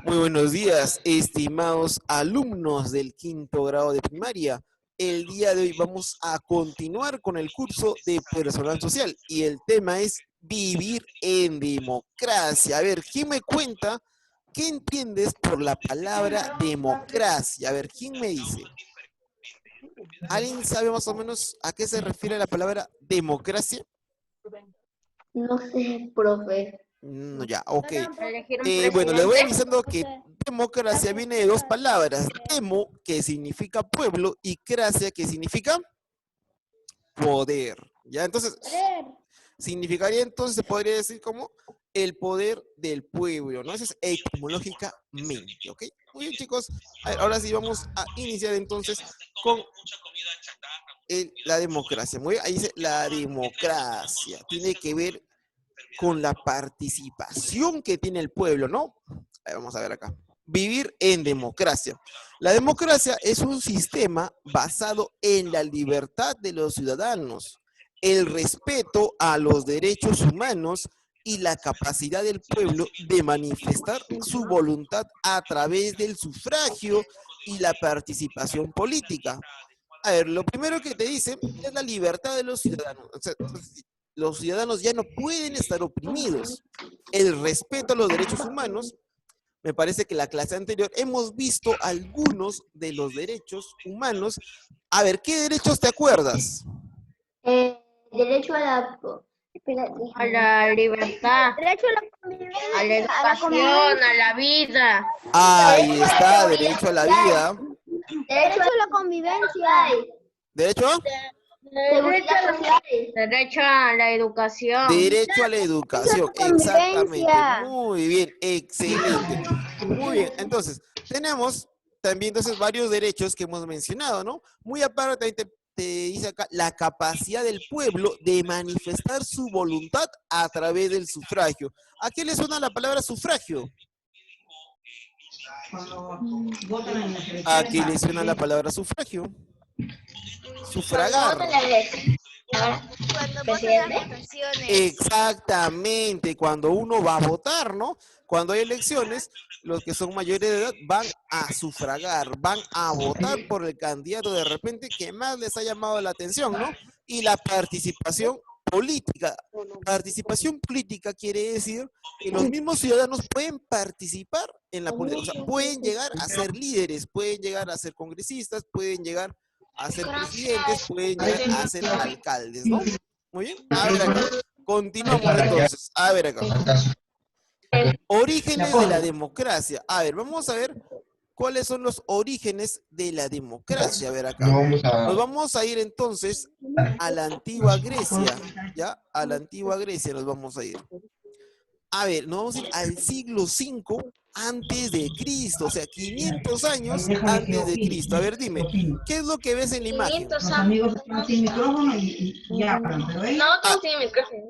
Muy buenos días, estimados alumnos del quinto grado de primaria. El día de hoy vamos a continuar con el curso de personal social y el tema es vivir en democracia. A ver, ¿quién me cuenta qué entiendes por la palabra democracia? A ver, ¿quién me dice? ¿Alguien sabe más o menos a qué se refiere la palabra democracia? No sé, profe. No, ya, ok. Elegir un Bueno, le voy presidente. avisando que democracia viene de dos palabras. Demo, que significa pueblo, y cracia, que significa poder. ¿Ya? Entonces, significaría entonces, se podría decir como el poder del pueblo, ¿no? Eso es etimológicamente, ¿ok? Muy bien, chicos. A ver, ahora sí vamos a iniciar entonces con la democracia. Muy bien, ahí dice la democracia. Tiene que ver con la participación que tiene el pueblo, ¿no? Vamos a ver acá. Vivir en democracia. La democracia es un sistema basado en la libertad de los ciudadanos, el respeto a los derechos humanos y la capacidad del pueblo de manifestar su voluntad a través del sufragio y la participación política. A ver, lo primero que te dicen es la libertad de los ciudadanos. O sea, los ciudadanos ya no pueden estar oprimidos. El respeto a los derechos humanos, me parece que la clase anterior hemos visto algunos de los derechos humanos. A ver, ¿qué derechos te acuerdas? Derecho a la... A la libertad, Derecho a la a la convivencia, educación, a la vida. Ahí está, derecho a la vida. Derecho a la convivencia. ¿Derecho a? Seguridad social. Derecho a la educación. Derecho a la educación, exactamente. Muy bien, excelente. Muy bien, entonces, tenemos también entonces varios derechos que hemos mencionado, ¿no? Muy aparte, te dice acá, la capacidad del pueblo de manifestar su voluntad a través del sufragio. ¿A qué le suena la palabra sufragio? ¿A qué le suena la palabra sufragio? Sufragar. Cuando votan las votaciones. Exactamente, cuando uno va a votar, ¿no? Cuando hay elecciones, los que son mayores de edad van a sufragar, van a votar por el candidato de repente que más les ha llamado la atención, ¿no? Y la participación política. Participación política quiere decir que los mismos ciudadanos pueden participar en la política, o sea, pueden llegar a ser líderes, pueden llegar a ser congresistas, pueden llegar a ser presidentes, pueden llegar a ser alcaldes, ¿no? Muy bien, a ver acá. Continuamos entonces. A ver acá. Orígenes de la democracia. A ver, vamos a ver cuáles son los orígenes de la democracia. A ver acá. Nos vamos a ir entonces a la antigua Grecia, ¿ya? A la antigua Grecia nos vamos a ir. A ver, nos vamos a ir al siglo V antes de Cristo, o sea, 500 años antes de Cristo. A ver, dime, ¿qué es lo que ves en la imagen? Los amigos están sin micrófono y hablan, pero ella... No, tú sin micrófono.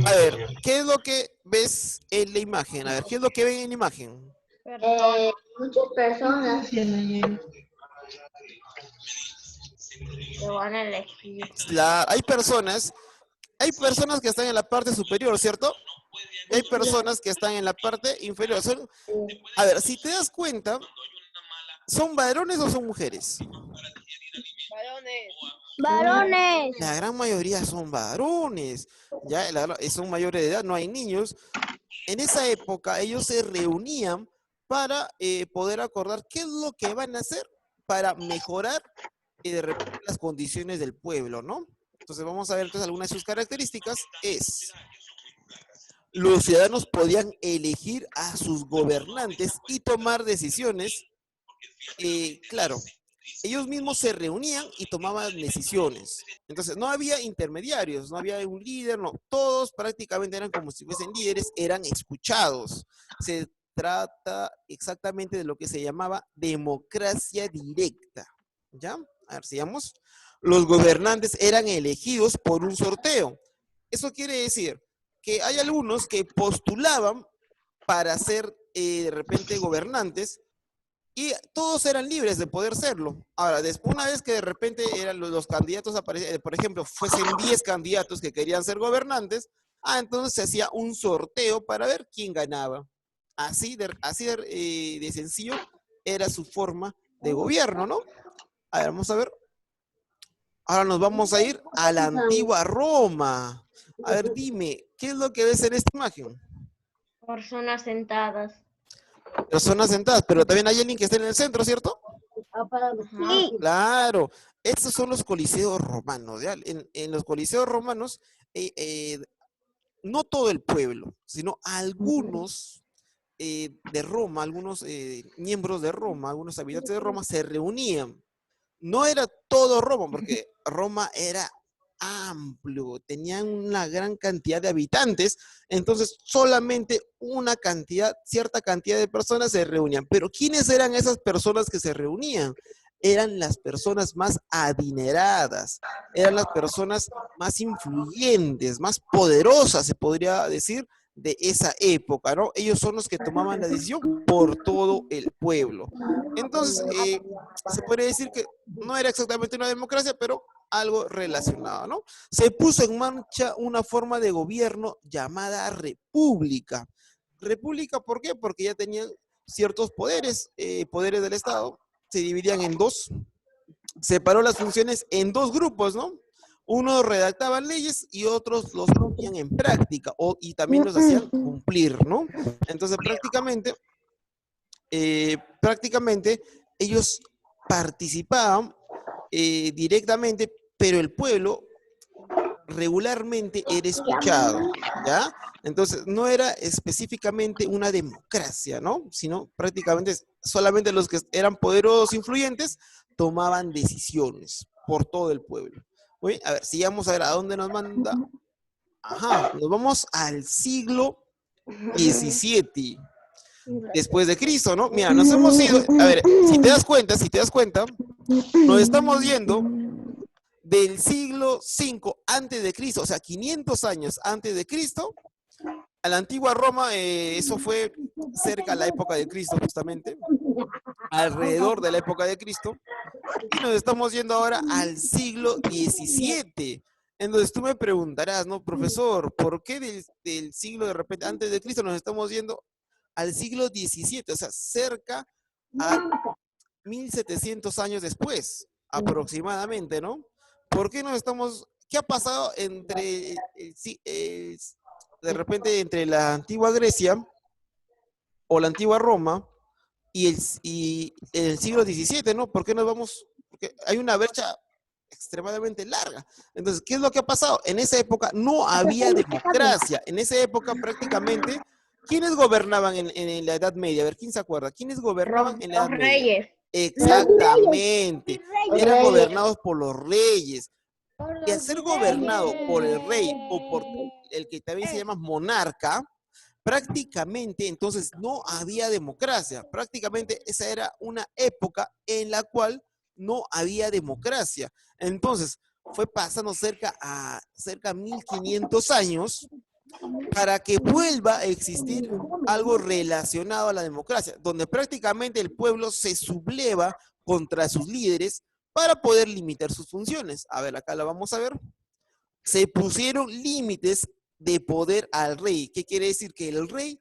A ver, ¿qué es lo que ves en la imagen? A ver, ¿qué es lo que ven en la imagen? Muchas personas. Te van a elegir. Hay personas que están en la parte superior, ¿cierto? Y hay personas que están en la parte inferior. A ver, si te das cuenta, ¿son varones o son mujeres? Varones. La gran mayoría son varones, ya son mayores de edad, no hay niños. En esa época ellos se reunían para poder acordar qué es lo que van a hacer para mejorar de repente las condiciones del pueblo, ¿no? Entonces vamos a ver entonces algunas de sus características. Los ciudadanos podían elegir a sus gobernantes y tomar decisiones. Claro, ellos mismos se reunían y tomaban decisiones. Entonces, no había intermediarios, no había un líder, no. Todos prácticamente eran como si fuesen líderes, eran escuchados. Se trata exactamente de lo que se llamaba democracia directa. ¿Ya? A ver, sigamos. Los gobernantes eran elegidos por un sorteo. Eso quiere decir que hay algunos que postulaban para ser de repente gobernantes, y todos eran libres de poder serlo. Ahora, después, una vez que de repente eran los candidatos aparecían, por ejemplo, fuesen 10 candidatos que querían ser gobernantes, entonces se hacía un sorteo para ver quién ganaba. Así de sencillo era su forma de gobierno, ¿no? A ver, vamos a ver. Ahora nos vamos a ir a la antigua Roma. A ver, dime, ¿qué es lo que ves en esta imagen? Personas sentadas. Personas sentadas, pero también hay alguien que está en el centro, ¿cierto? Sí. Claro, estos son los coliseos romanos, ¿ya? En los coliseos romanos, no todo el pueblo, sino algunos de Roma, algunos miembros de Roma, algunos habitantes de Roma se reunían. No era todo Roma, porque Roma era amplio, tenían una gran cantidad de habitantes, entonces solamente cierta cantidad de personas se reunían. Pero ¿quiénes eran esas personas que se reunían? Eran las personas más adineradas, eran las personas más influyentes, más poderosas, se podría decir, de esa época, ¿no? Ellos son los que tomaban la decisión por todo el pueblo. Entonces, se podría decir que no era exactamente una democracia, pero algo relacionado, ¿no? Se puso en marcha una forma de gobierno llamada república. República, ¿por qué? Porque ya tenían ciertos poderes del Estado, se dividían en dos, separó las funciones en dos grupos, ¿no? Unos redactaban leyes y otros los ponían en práctica y también los hacían cumplir, ¿no? Entonces, prácticamente ellos participaban directamente, pero el pueblo regularmente era escuchado, ¿ya? Entonces, no era específicamente una democracia, ¿no? Sino prácticamente solamente los que eran poderosos, influyentes, tomaban decisiones por todo el pueblo. Muy bien, a ver, sigamos a ver a dónde nos manda. Ajá, nos vamos al siglo XVII después de Cristo, ¿no? Mira, nos hemos ido, a ver, si te das cuenta, nos estamos yendo del siglo V antes de Cristo, o sea, 500 años antes de Cristo, a la antigua Roma, eso fue cerca a la época de Cristo, justamente, alrededor de la época de Cristo, y nos estamos yendo ahora al siglo XVII. Entonces tú me preguntarás, ¿no, profesor, por qué del siglo de repente antes de Cristo nos estamos yendo al siglo XVII? O sea, cerca a 1700 años después, aproximadamente, ¿no? ¿Por qué nos estamos, qué ha pasado de repente entre la antigua Grecia o la antigua Roma y el siglo XVII, ¿no? ¿Por qué nos vamos? Porque hay una brecha extremadamente larga. Entonces, ¿qué es lo que ha pasado? En esa época no había democracia. En esa época prácticamente, ¿quiénes gobernaban en la Edad Media? A ver, ¿quién se acuerda? ¿Quiénes gobernaban en la Edad Los Media? reyes. Exactamente. Eran gobernados por los reyes. Y al ser gobernado por el rey o por el que también se llama monarca, prácticamente entonces no había democracia. Prácticamente esa era una época en la cual no había democracia. Entonces fue pasando cerca a 1500 años para que vuelva a existir algo relacionado a la democracia, donde prácticamente el pueblo se subleva contra sus líderes para poder limitar sus funciones. A ver, acá la vamos a ver. Se pusieron límites de poder al rey. ¿Qué quiere decir? Que el rey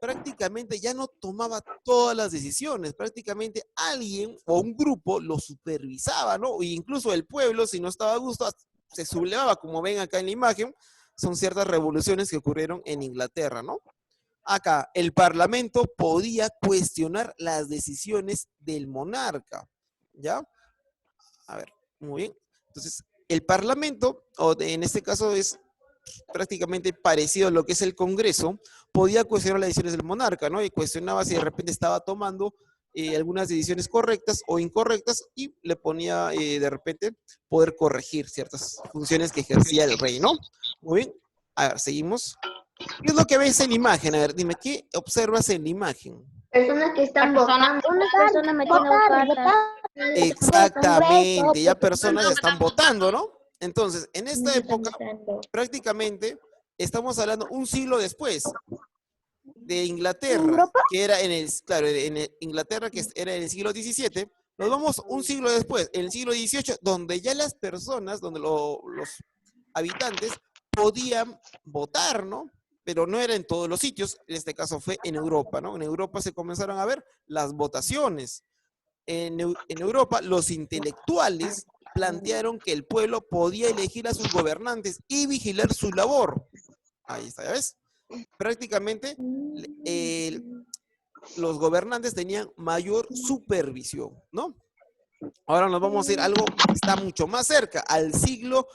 prácticamente ya no tomaba todas las decisiones, prácticamente alguien o un grupo lo supervisaba, ¿no? E incluso el pueblo, si no estaba a gusto, se sublevaba, como ven acá en la imagen, son ciertas revoluciones que ocurrieron en Inglaterra, ¿no? Acá, el parlamento podía cuestionar las decisiones del monarca, ¿ya? A ver, muy bien. Entonces, el parlamento, o en este caso es prácticamente parecido a lo que es el Congreso, podía cuestionar las decisiones del monarca, ¿no? Y cuestionaba si de repente estaba tomando algunas decisiones correctas o incorrectas y le ponía de repente poder corregir ciertas funciones que ejercía el rey, ¿no? Muy bien. A ver, seguimos. ¿Qué es lo que ves en la imagen? A ver, dime, ¿qué observas en la imagen? Personas que están votando. Unas personas metiendo cartas. Exactamente, ya personas están votando, ¿no? Entonces, en esta época, prácticamente, estamos hablando un siglo después de Inglaterra, que era Inglaterra, que era en el siglo XVII, nos vamos un siglo después, en el siglo XVIII, donde ya las personas, donde los habitantes podían votar, ¿no? pero no era en todos los sitios, en este caso fue en Europa, ¿no? En Europa se comenzaron a ver las votaciones. En Europa, los intelectuales plantearon que el pueblo podía elegir a sus gobernantes y vigilar su labor. Ahí está, ¿ya ves? Prácticamente los gobernantes tenían mayor supervisión, ¿no? Ahora nos vamos a ir a algo que está mucho más cerca, al siglo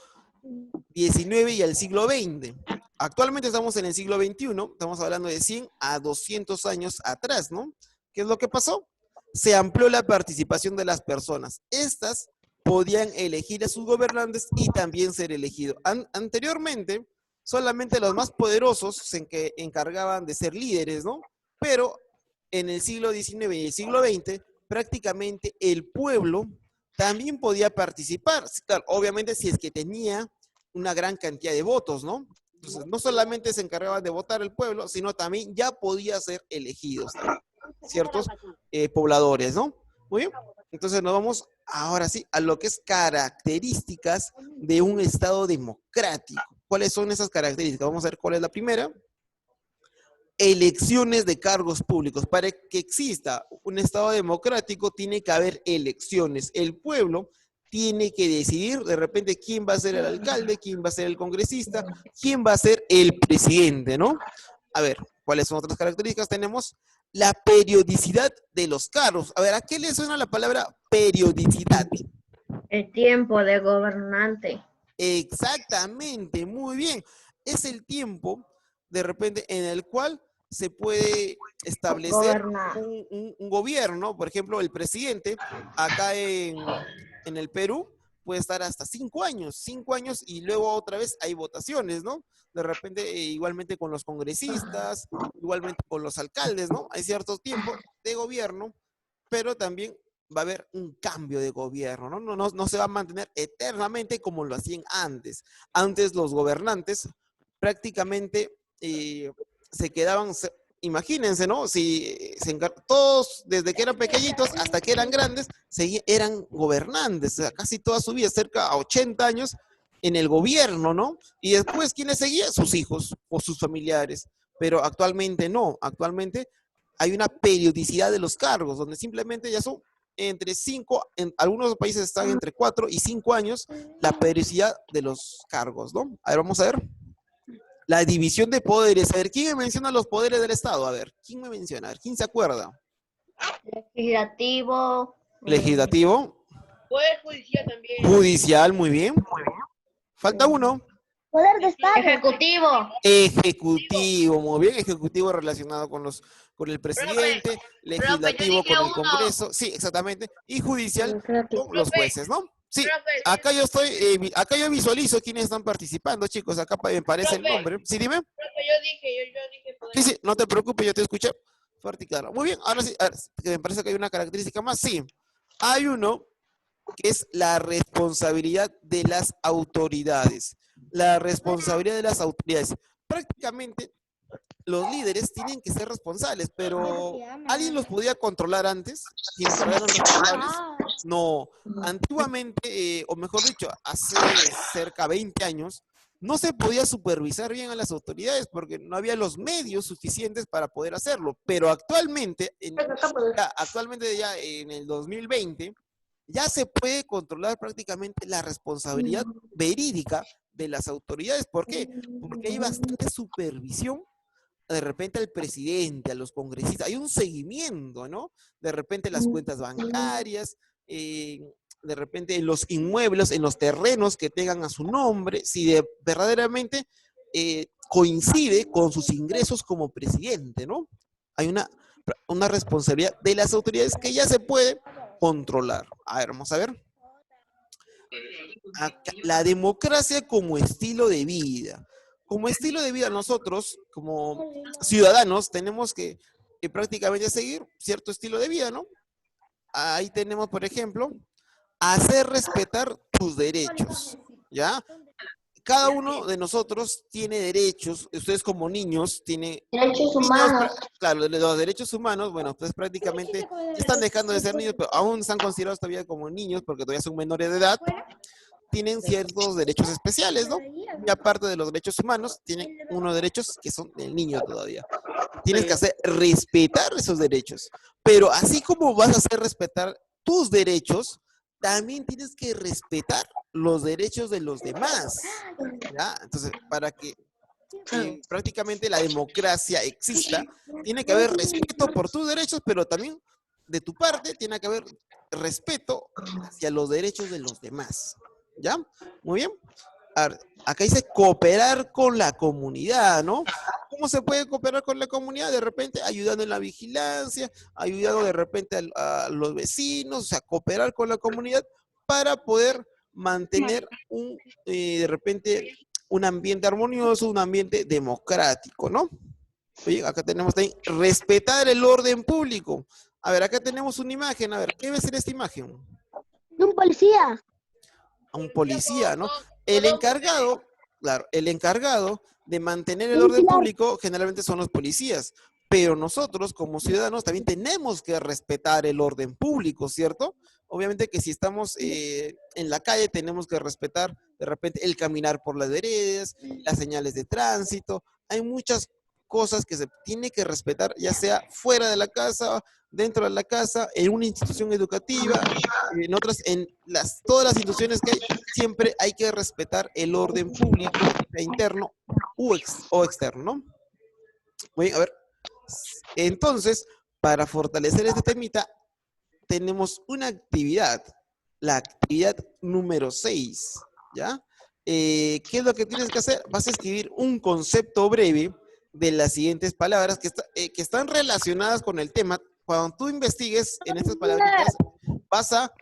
XIX y al siglo XX. Actualmente estamos en el siglo XXI, estamos hablando de 100 a 200 años atrás, ¿no? ¿Qué es lo que pasó? Se amplió la participación de las personas. Estas podían elegir a sus gobernantes y también ser elegidos. Anteriormente, solamente los más poderosos se encargaban de ser líderes, ¿no? Pero en el siglo XIX y el siglo XX, prácticamente el pueblo también podía participar. Claro, obviamente si es que tenía una gran cantidad de votos, ¿no? Entonces, no solamente se encargaban de votar el pueblo, sino también ya podía ser elegidos, ¿no? Ciertos pobladores, ¿no? Muy bien. Entonces nos vamos ahora sí a lo que es características de un Estado democrático. ¿Cuáles son esas características? Vamos a ver cuál es la primera. Elecciones de cargos públicos. Para que exista un Estado democrático tiene que haber elecciones. El pueblo tiene que decidir de repente quién va a ser el alcalde, quién va a ser el congresista, quién va a ser el presidente, ¿no? A ver, ¿cuáles son otras características? Tenemos la periodicidad de los cargos. A ver, ¿a qué le suena la palabra periodicidad? El tiempo de gobernante. Exactamente, muy bien. Es el tiempo, de repente, en el cual se puede establecer un gobierno. Por ejemplo, el presidente, acá en el Perú, puede estar hasta 5 años y luego otra vez hay votaciones, ¿no? De repente, igualmente con los congresistas, igualmente con los alcaldes, ¿no? Hay cierto tiempo de gobierno, pero también va a haber un cambio de gobierno, ¿no? No se va a mantener eternamente como lo hacían antes. Antes los gobernantes prácticamente se quedaban, imagínense, ¿no? Todos, desde que eran pequeñitos hasta que eran grandes, eran gobernantes, o sea, casi toda su vida, cerca a 80 años en el gobierno, ¿no? Y después, ¿quiénes seguían? Sus hijos o sus familiares. Pero actualmente no, actualmente hay una periodicidad de los cargos, donde simplemente ya son entre 5, en algunos países están entre 4 y 5 años, la periodicidad de los cargos, ¿no? A ver, vamos a ver. La división de poderes. A ver, ¿quién me menciona los poderes del Estado? A ver, ¿quién me menciona? A ver, ¿quién se acuerda? Legislativo. Legislativo. Poder judicial también. Judicial, muy bien. Falta uno. Poder de Estado. Ejecutivo. Ejecutivo, muy bien. Ejecutivo relacionado con el presidente, legislativo con el Congreso, sí, exactamente, y judicial con los jueces, ¿no? Sí, acá yo visualizo quiénes están participando, chicos, acá me parece el nombre. Sí, dime. Yo dije poder. Sí, no te preocupes, yo te escuché fuerte y claro. Muy bien, ahora sí, que me parece que hay una característica más, sí. Hay uno que es la responsabilidad de las autoridades. La responsabilidad de las autoridades. Prácticamente los líderes tienen que ser responsables, pero ¿alguien los podía controlar antes? ¿Quiénes eran responsables? No. Antiguamente, o mejor dicho, hace cerca de 20 años, no se podía supervisar bien a las autoridades porque no había los medios suficientes para poder hacerlo. Pero actualmente, ya en el 2020, ya se puede controlar prácticamente la responsabilidad verídica de las autoridades. ¿Por qué? Porque hay bastante supervisión. De repente al presidente, a los congresistas, hay un seguimiento, ¿no? De repente las cuentas bancarias, de repente en los inmuebles, en los terrenos que tengan a su nombre, si verdaderamente coincide con sus ingresos como presidente, ¿no? Hay una responsabilidad de las autoridades que ya se puede controlar. A ver, vamos a ver. Acá, la democracia como estilo de vida. Como estilo de vida nosotros, como ciudadanos, tenemos que prácticamente seguir cierto estilo de vida, ¿no? Ahí tenemos, por ejemplo, hacer respetar tus derechos, ¿ya? Cada uno de nosotros tiene derechos, ustedes como niños tienen... Derechos humanos. Claro, los derechos humanos, bueno, pues prácticamente están dejando de ser niños, pero aún están considerados todavía como niños porque todavía son menores de edad. tienen ciertos derechos especiales, ¿no? Y aparte de los derechos humanos, tienen unos derechos que son del niño todavía. Tienes que hacer respetar esos derechos. Pero así como vas a hacer respetar tus derechos, también tienes que respetar los derechos de los demás, ¿ya? Entonces, para que prácticamente la democracia exista, tiene que haber respeto por tus derechos, pero también de tu parte tiene que haber respeto hacia los derechos de los demás, ¿ya? Muy bien. A ver, acá dice cooperar con la comunidad, ¿no? ¿Cómo se puede cooperar con la comunidad? De repente ayudando en la vigilancia, ayudando de repente a los vecinos, o sea, cooperar con la comunidad para poder mantener de repente un ambiente armonioso, un ambiente democrático, ¿no? Oye, acá tenemos también respetar el orden público. A ver, acá tenemos una imagen. A ver, ¿qué ves en esta imagen? Un policía. A un policía, ¿no? El encargado, claro, el encargado de mantener el orden público generalmente son los policías, pero nosotros como ciudadanos también tenemos que respetar el orden público, ¿cierto? Obviamente que si estamos en la calle tenemos que respetar de repente el caminar por las veredas, las señales de tránsito, hay muchas cosas que se tiene que respetar, ya sea fuera de la casa, dentro de la casa, en una institución educativa, en otras, todas las instituciones que hay, siempre hay que respetar el orden público, interno o externo, ¿no? Muy bien, a ver. Entonces, para fortalecer este temita, tenemos una actividad, la actividad número 6, ¿ya? ¿Qué es lo que tienes que hacer? Vas a escribir un concepto breve de las siguientes palabras que están relacionadas con el tema. Cuando tú investigues en estas palabras, vas a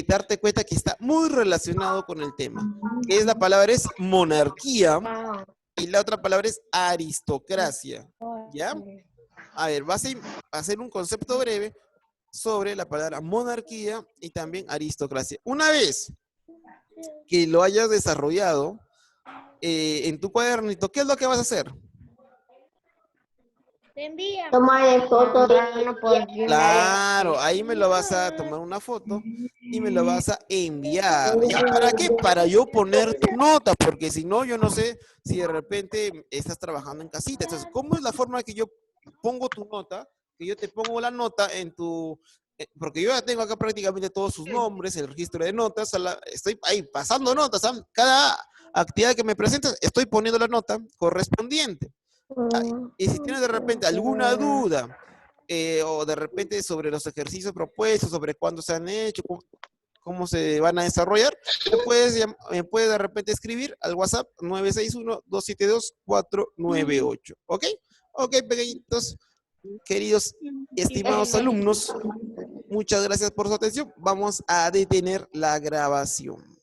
darte cuenta que está muy relacionado con el tema. La palabra es monarquía y la otra palabra es aristocracia, ¿ya? A ver, vas a hacer un concepto breve sobre la palabra monarquía y también aristocracia. Una vez que lo hayas desarrollado en tu cuadernito, ¿qué es lo que vas a hacer? Tomar fotos. Claro, ahí me lo vas a tomar una foto y me lo vas a enviar. ¿Ya? ¿Para qué? Para yo poner tu nota, porque si no, yo no sé si de repente estás trabajando en casita. Entonces, ¿cómo es la forma que yo pongo tu nota? Que yo te pongo la nota en tu... porque yo ya tengo acá prácticamente todos sus nombres, el registro de notas, estoy ahí pasando notas, ¿sabes? Cada actividad que me presentas, estoy poniendo la nota correspondiente. Y si tienes de repente alguna duda o de repente sobre los ejercicios propuestos, sobre cuándo se han hecho, cómo se van a desarrollar, me puedes de repente escribir al WhatsApp 961-272-498. ¿Ok? Ok, pequeñitos, queridos y estimados alumnos, muchas gracias por su atención. Vamos a detener la grabación.